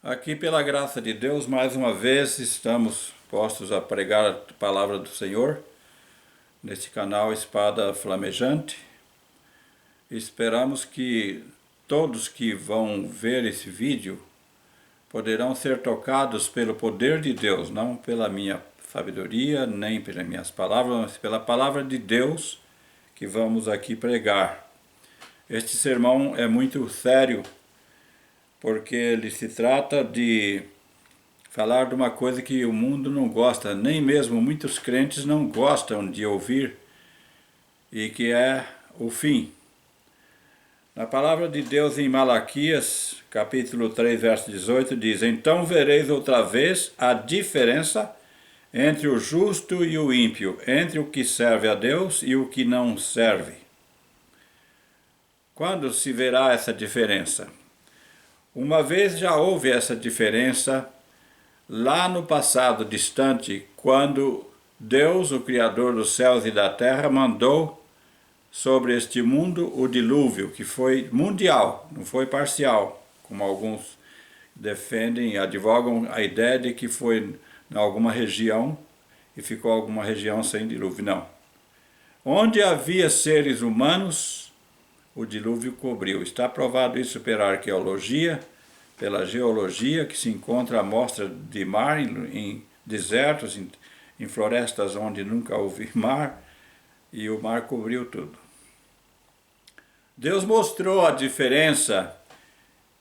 Aqui, pela graça de Deus, mais uma vez estamos postos a pregar a palavra do Senhor neste canal Espada Flamejante. Esperamos que todos que vão ver esse vídeo poderão ser tocados pelo poder de Deus, não pela minha sabedoria, nem pelas minhas palavras, mas pela palavra de Deus que vamos aqui pregar. Este sermão é muito sério, porque ele se trata de falar de uma coisa que o mundo não gosta, nem mesmo muitos crentes não gostam de ouvir, e que é o fim. Na palavra de Deus em Malaquias, capítulo 3, verso 18, diz: Então vereis outra vez a diferença entre o justo e o ímpio, entre o que serve a Deus e o que não serve. Quando se verá essa diferença? Uma vez já houve essa diferença lá no passado distante, quando Deus, o Criador dos céus e da terra, mandou sobre este mundo o dilúvio, que foi mundial, não foi parcial, como alguns defendem e advogam a ideia de que foi em alguma região e ficou alguma região sem dilúvio. Não. Onde havia seres humanos, o dilúvio cobriu. Está provado isso pela arqueologia, pela geologia, que se encontra amostra de mar em desertos, em florestas onde nunca houve mar, e o mar cobriu tudo. Deus mostrou a diferença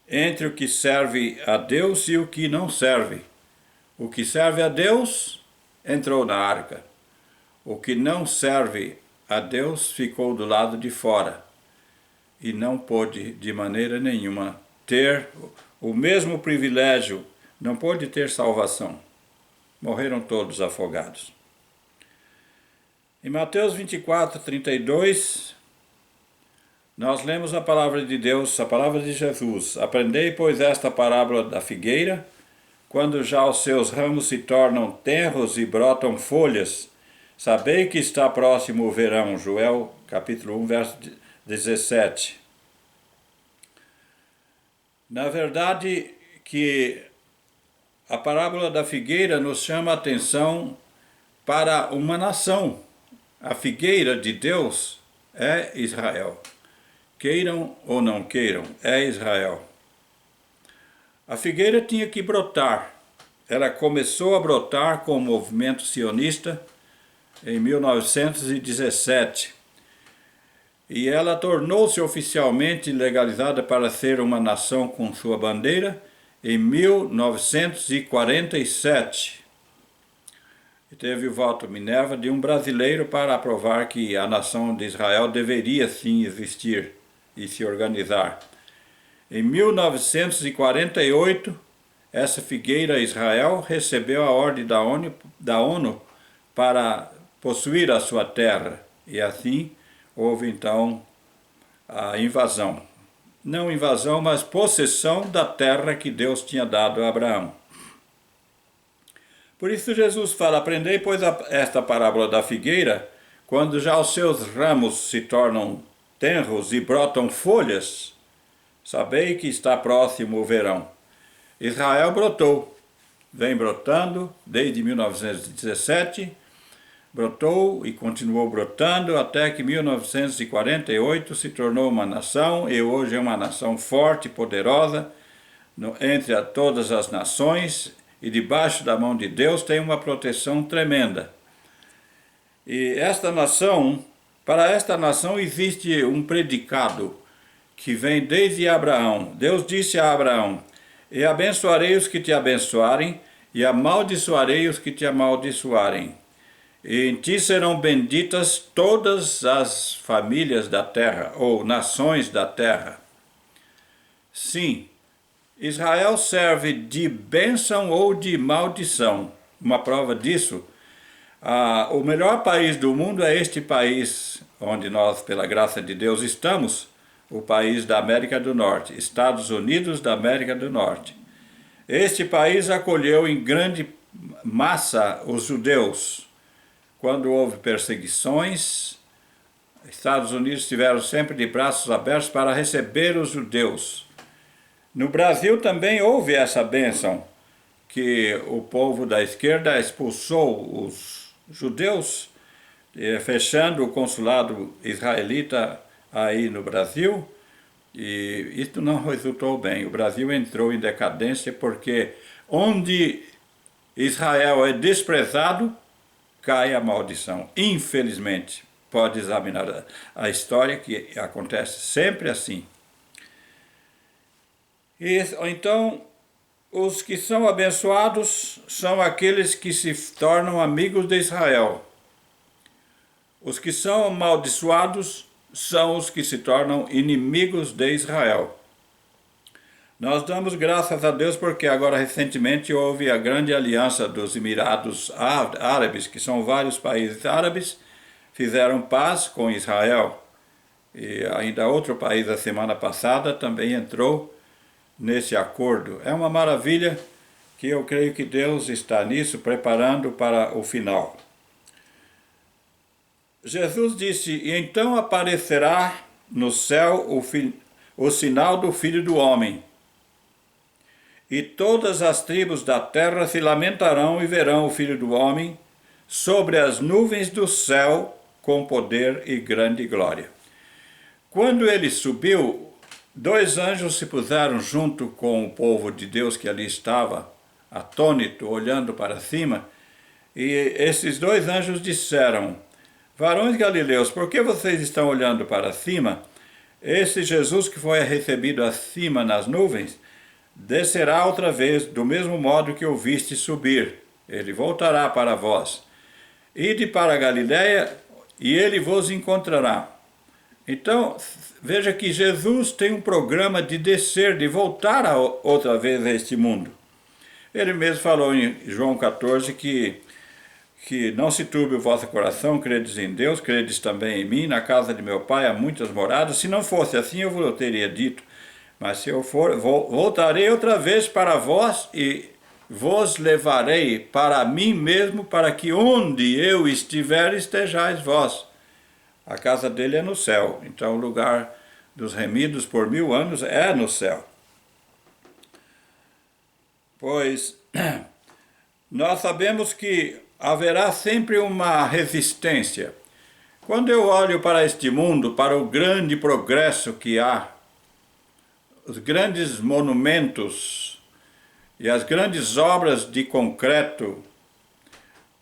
entre o que serve a Deus e o que não serve. O que serve a Deus entrou na arca. O que não serve a Deus ficou do lado de fora e não pôde de maneira nenhuma ter o mesmo privilégio, não pôde ter salvação. Morreram todos afogados. Em Mateus 24, 32, nós lemos a palavra de Deus, a palavra de Jesus. Aprendei, pois, esta parábola da figueira, quando já os seus ramos se tornam tenros e brotam folhas, sabei que está próximo o verão. Joel, capítulo 1, verso 17. Na verdade, que a parábola da figueira nos chama a atenção para uma nação. A figueira de Deus é Israel. Queiram ou não queiram, é Israel. A figueira tinha que brotar. Ela começou a brotar com o movimento sionista em 1917. E ela tornou-se oficialmente legalizada para ser uma nação com sua bandeira em 1947. E teve o voto Minerva de um brasileiro para aprovar que a nação de Israel deveria sim existir e se organizar. Em 1948, essa figueira Israel recebeu a ordem da ONU para possuir a sua terra, e assim houve então a invasão. Não invasão, mas possessão da terra que Deus tinha dado a Abraão. Por isso Jesus fala: aprendei, pois, esta parábola da figueira, quando já os seus ramos se tornam tenros e brotam folhas, sabei que está próximo o verão. Israel brotou, vem brotando desde 1917, brotou e continuou brotando até que 1948 se tornou uma nação, e hoje é uma nação forte e poderosa entre todas as nações, e debaixo da mão de Deus tem uma proteção tremenda. E esta nação, para esta nação existe um predicado que vem desde Abraão. Deus disse a Abraão: e abençoarei os que te abençoarem, e amaldiçoarei os que te amaldiçoarem. E em ti serão benditas todas as famílias da terra, ou nações da terra. Sim, Israel serve de bênção ou de maldição. Uma prova disso, o melhor país do mundo é este país onde nós, pela graça de Deus, estamos, o país da América do Norte, Estados Unidos da América do Norte. Este país acolheu em grande massa os judeus. Quando houve perseguições, Estados Unidos estiveram sempre de braços abertos para receber os judeus. No Brasil também houve essa bênção, que o povo da esquerda expulsou os judeus, fechando o consulado israelita aí no Brasil, e isso não resultou bem. O Brasil entrou em decadência porque onde Israel é desprezado, cai a maldição. Infelizmente, pode examinar a história, que acontece sempre assim. E, então, os que são abençoados são aqueles que se tornam amigos de Israel. Os que são amaldiçoados são os que se tornam inimigos de Israel. Nós damos graças a Deus porque agora recentemente houve a grande aliança dos Emirados Árabes, que são vários países árabes, fizeram paz com Israel. E ainda outro país, a semana passada, também entrou nesse acordo. É uma maravilha que eu creio que Deus está nisso, preparando para o final. Jesus disse, e então aparecerá no céu o sinal do Filho do Homem, e todas as tribos da terra se lamentarão e verão o Filho do Homem sobre as nuvens do céu com poder e grande glória. Quando ele subiu, 2 anjos se puseram junto com o povo de Deus que ali estava, atônito, olhando para cima, e esses 2 anjos disseram, varões galileus, por que vocês estão olhando para cima? Esse Jesus que foi recebido acima nas nuvens, descerá outra vez, do mesmo modo que o viste subir. Ele voltará para vós. Ide para a Galiléia, e ele vos encontrará. Então, veja que Jesus tem um programa de descer, de voltar outra vez a este mundo. Ele mesmo falou em João 14 que não se turbe o vosso coração, credes em Deus, credes também em mim, na casa de meu pai há muitas moradas, se não fosse assim eu vos teria dito, mas se eu for, voltarei outra vez para vós e vos levarei para mim mesmo, para que onde eu estiver estejais vós. A casa dele é no céu, então o lugar dos remidos por 1000 anos é no céu. Pois nós sabemos que haverá sempre uma resistência. Quando eu olho para este mundo, para o grande progresso que há, os grandes monumentos e as grandes obras de concreto,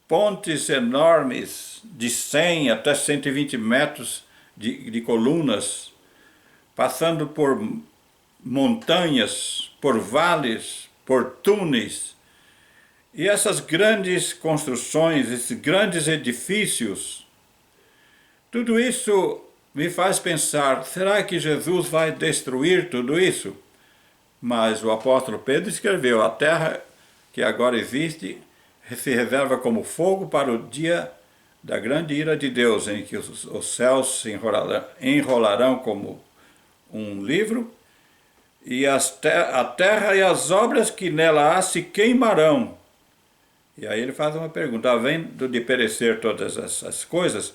pontes enormes de 100 até 120 metros de colunas, passando por montanhas, por vales, por túneis, e essas grandes construções, esses grandes edifícios, tudo isso me faz pensar, será que Jesus vai destruir tudo isso? Mas o apóstolo Pedro escreveu, a terra que agora existe se reserva como fogo para o dia da grande ira de Deus, em que os céus se enrolarão como um livro, e a terra e as obras que nela há se queimarão. E aí ele faz uma pergunta, havendo de perecer todas essas coisas,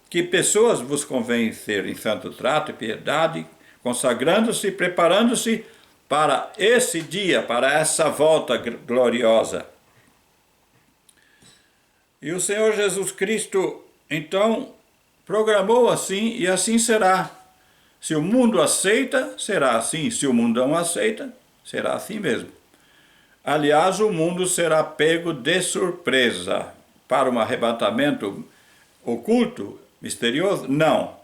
que pessoas vos convém ser em santo trato e piedade, consagrando-se e preparando-se para esse dia, para essa volta gloriosa. E o Senhor Jesus Cristo, então, programou assim e assim será. Se o mundo aceita, será assim. Se o mundo não aceita, será assim mesmo. Aliás, o mundo será pego de surpresa para um arrebatamento oculto, misterioso? Não,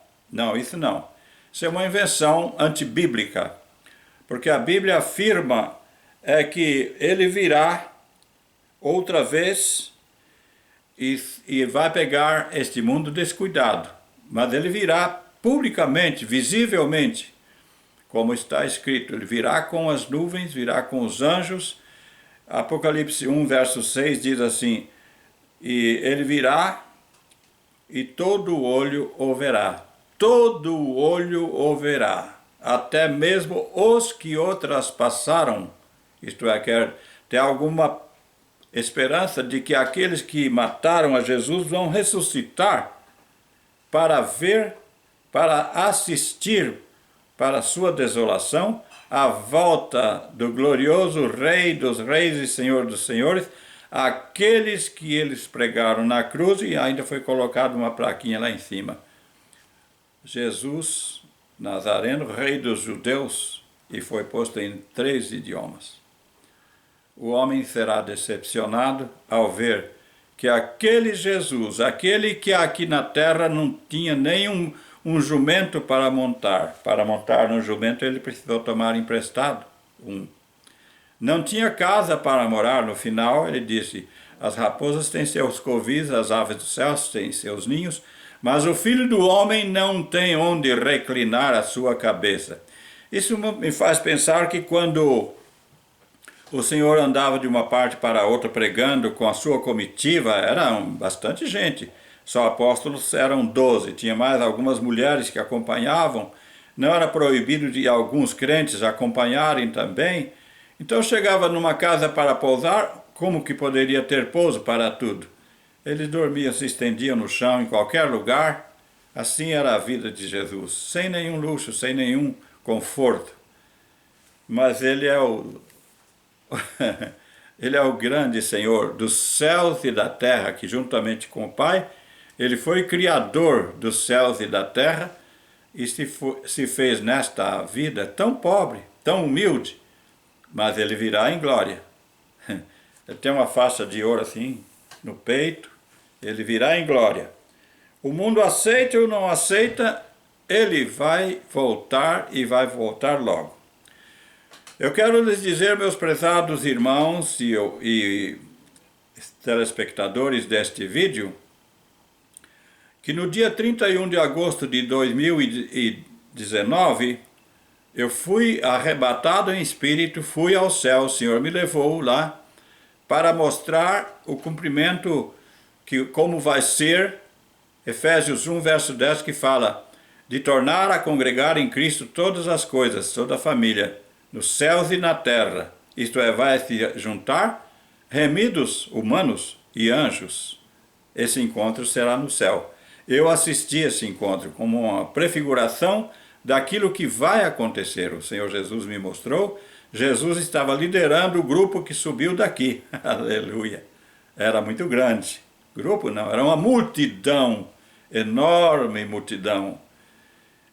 isso não. Isso é uma invenção antibíblica, porque a Bíblia afirma que ele virá outra vez e vai pegar este mundo descuidado, mas ele virá publicamente, visivelmente, como está escrito, ele virá com as nuvens, virá com os anjos. Apocalipse 1, verso 6 diz assim, e ele virá e todo olho o verá. Todo olho o verá, até mesmo os que o traspassaram. Isto é, quer ter alguma esperança de que aqueles que mataram a Jesus vão ressuscitar para ver, para assistir para a sua desolação a volta do glorioso Rei dos Reis e Senhor dos Senhores, aqueles que eles pregaram na cruz, e ainda foi colocada uma plaquinha lá em cima. Jesus Nazareno, Rei dos Judeus, e foi posto em 3 idiomas. O homem será decepcionado ao ver que aquele Jesus, aquele que aqui na terra não tinha nem um jumento para montar no jumento ele precisou tomar emprestado um. Não tinha casa para morar, no final ele disse, as raposas têm seus covis, as aves dos céus têm seus ninhos, mas o Filho do Homem não tem onde reclinar a sua cabeça. Isso me faz pensar que quando o Senhor andava de uma parte para outra pregando com a sua comitiva, era bastante gente. Só apóstolos eram 12, tinha mais algumas mulheres que acompanhavam. Não era proibido de alguns crentes acompanharem também. Então chegava numa casa para pousar, como que poderia ter pouso para tudo? Eles dormiam, se estendiam no chão, em qualquer lugar. Assim era a vida de Jesus, sem nenhum luxo, sem nenhum conforto. Mas ele é ele é o grande Senhor dos céus e da terra, que juntamente com o Pai, ele foi criador dos céus e da terra e se fez nesta vida tão pobre, tão humilde, mas ele virá em glória. Ele tem uma faixa de ouro assim no peito, ele virá em glória. O mundo aceita ou não aceita, ele vai voltar e vai voltar logo. Eu quero lhes dizer, meus prezados irmãos e telespectadores deste vídeo, que no dia 31 de agosto de 2019, eu fui arrebatado em espírito, fui ao céu, o Senhor me levou lá para mostrar o cumprimento, como vai ser, Efésios 1, verso 10, que fala de tornar a congregar em Cristo todas as coisas, toda a família, nos céus e na terra, isto é, vai se juntar remidos humanos e anjos. Esse encontro será no céu. Eu assisti esse encontro como uma prefiguração daquilo que vai acontecer. O Senhor Jesus me mostrou, Jesus estava liderando o grupo que subiu daqui. Aleluia! Era muito grande. Grupo não, era uma multidão, enorme multidão.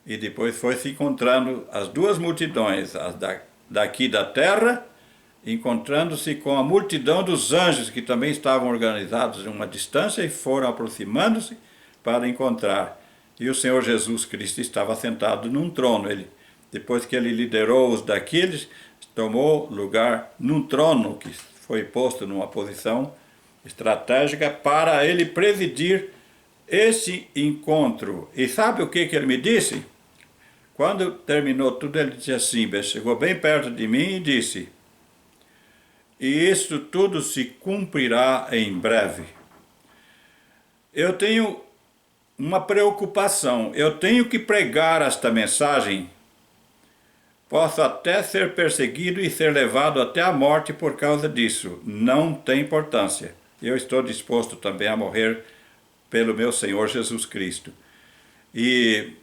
E depois foi se encontrando as duas multidões, as daqui da terra, encontrando-se com a multidão dos anjos, que também estavam organizados em uma distância e foram aproximando-se para encontrar. E o Senhor Jesus Cristo estava sentado num trono. Depois que ele liderou os daqui, ele tomou lugar num trono que foi posto numa posição estratégica para ele presidir esse encontro. E sabe o que ele me disse? Quando terminou tudo, ele disse assim, chegou bem perto de mim e disse, e isso tudo se cumprirá em breve. Eu tenho uma preocupação, eu tenho que pregar esta mensagem, posso até ser perseguido e ser levado até a morte por causa disso, não tem importância. Eu estou disposto também a morrer pelo meu Senhor Jesus Cristo. E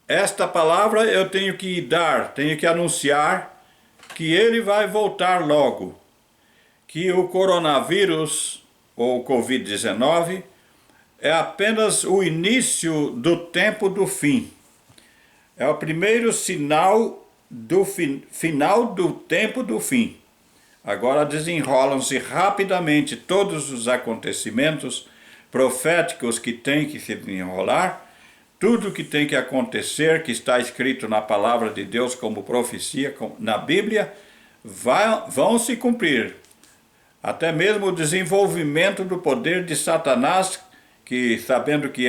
esta palavra eu tenho que dar, tenho que anunciar que ele vai voltar logo, que o coronavírus ou Covid-19 é apenas o início do tempo do fim. É o primeiro sinal do final do tempo do fim. Agora desenrolam-se rapidamente todos os acontecimentos proféticos que têm que se desenrolar. Tudo que tem que acontecer, que está escrito na palavra de Deus como profecia, na Bíblia, vão se cumprir. Até mesmo o desenvolvimento do poder de Satanás, que sabendo que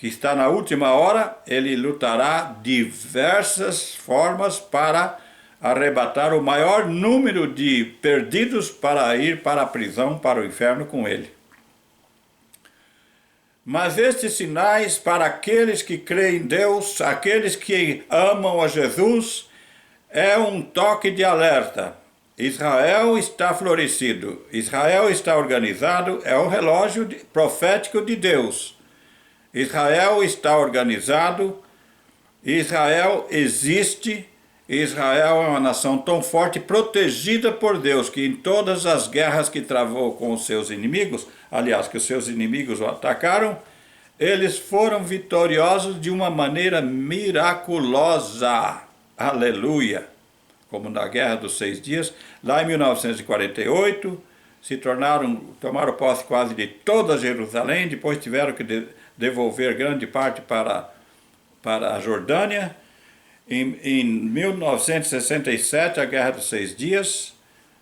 está na última hora, ele lutará diversas formas para arrebatar o maior número de perdidos para ir para a prisão, para o inferno com ele. Mas estes sinais para aqueles que creem em Deus, aqueles que amam a Jesus, é um toque de alerta. Israel está florescido, Israel está organizado, é o relógio profético de Deus. Israel está organizado, Israel existe, Israel é uma nação tão forte, protegida por Deus, que em todas as guerras que travou com os seus inimigos, aliás, que os seus inimigos o atacaram, eles foram vitoriosos de uma maneira miraculosa. Aleluia! Como na Guerra dos 6 Dias, lá em 1948, tomaram posse quase de toda Jerusalém, depois tiveram que devolver grande parte para a Jordânia. Em 1967, a Guerra dos 6 Dias,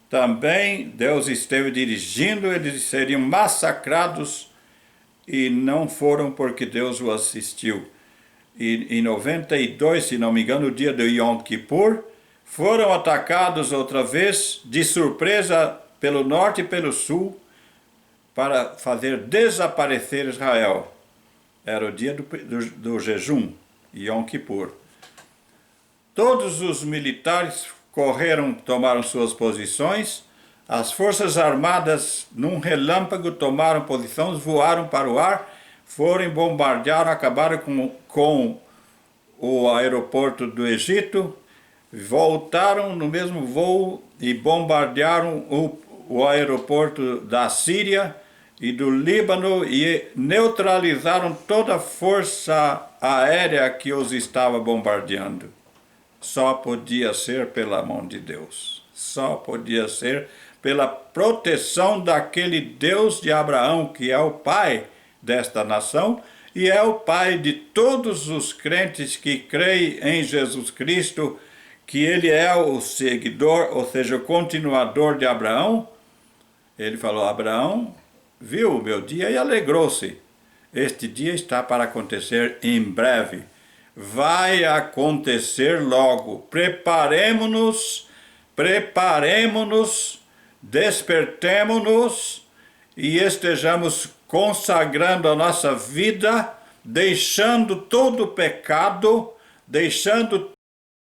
também Deus esteve dirigindo, eles seriam massacrados e não foram porque Deus o assistiu. E em 92, se não me engano, no dia do Yom Kippur, foram atacados outra vez, de surpresa, pelo norte e pelo sul, para fazer desaparecer Israel. Era o dia do jejum, Yom Kippur. Todos os militares correram, tomaram suas posições. As forças armadas, num relâmpago, tomaram posições, voaram para o ar, foram bombardearam, acabaram com o aeroporto do Egito, voltaram no mesmo voo e bombardearam o aeroporto da Síria e do Líbano e neutralizaram toda a força aérea que os estava bombardeando. Só podia ser pela mão de Deus. Só podia ser pela proteção daquele Deus de Abraão, que é o pai desta nação e é o pai de todos os crentes que creem em Jesus Cristo, que ele é o seguidor, ou seja, o continuador de Abraão. Ele falou: Abraão viu o meu dia e alegrou-se. Este dia está para acontecer em breve. Vai acontecer logo. Preparemo-nos, despertemo-nos e estejamos consagrando a nossa vida, deixando todo o pecado, deixando